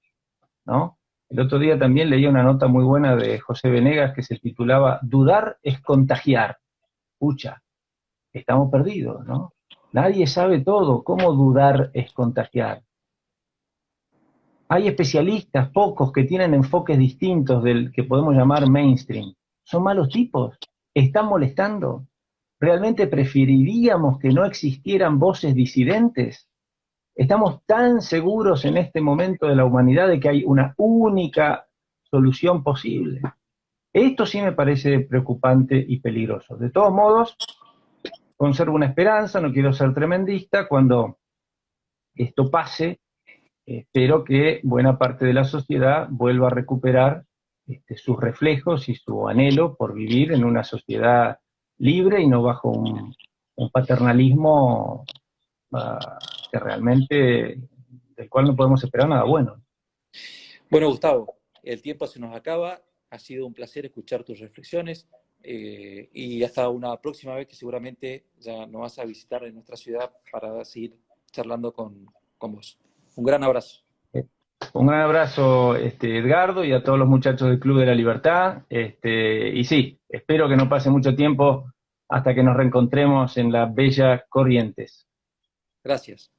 ¿no? El otro día también leí una nota muy buena de José Venegas que se titulaba "Dudar es contagiar". Pucha, estamos perdidos, ¿no? Nadie sabe todo. ¿Cómo dudar es contagiar? Hay especialistas, pocos, que tienen enfoques distintos del que podemos llamar mainstream. Son malos tipos, están molestando. ¿Realmente preferiríamos que no existieran voces disidentes? Estamos tan seguros en este momento de la humanidad de que hay una única solución posible. Esto sí me parece preocupante y peligroso. De todos modos, conservo una esperanza, no quiero ser tremendista. Cuando esto pase, espero que buena parte de la sociedad vuelva a recuperar sus reflejos y su anhelo por vivir en una sociedad libre y no bajo un paternalismo que realmente, del cual no podemos esperar nada bueno. Bueno, Gustavo, el tiempo se nos acaba. Ha sido un placer escuchar tus reflexiones y hasta una próxima vez que seguramente ya nos vas a visitar en nuestra ciudad para seguir charlando con vos. Un gran abrazo. Un gran abrazo, Edgardo, y a todos los muchachos del Club de la Libertad. Y sí, espero que no pase mucho tiempo hasta que nos reencontremos en la bella Corrientes. Gracias.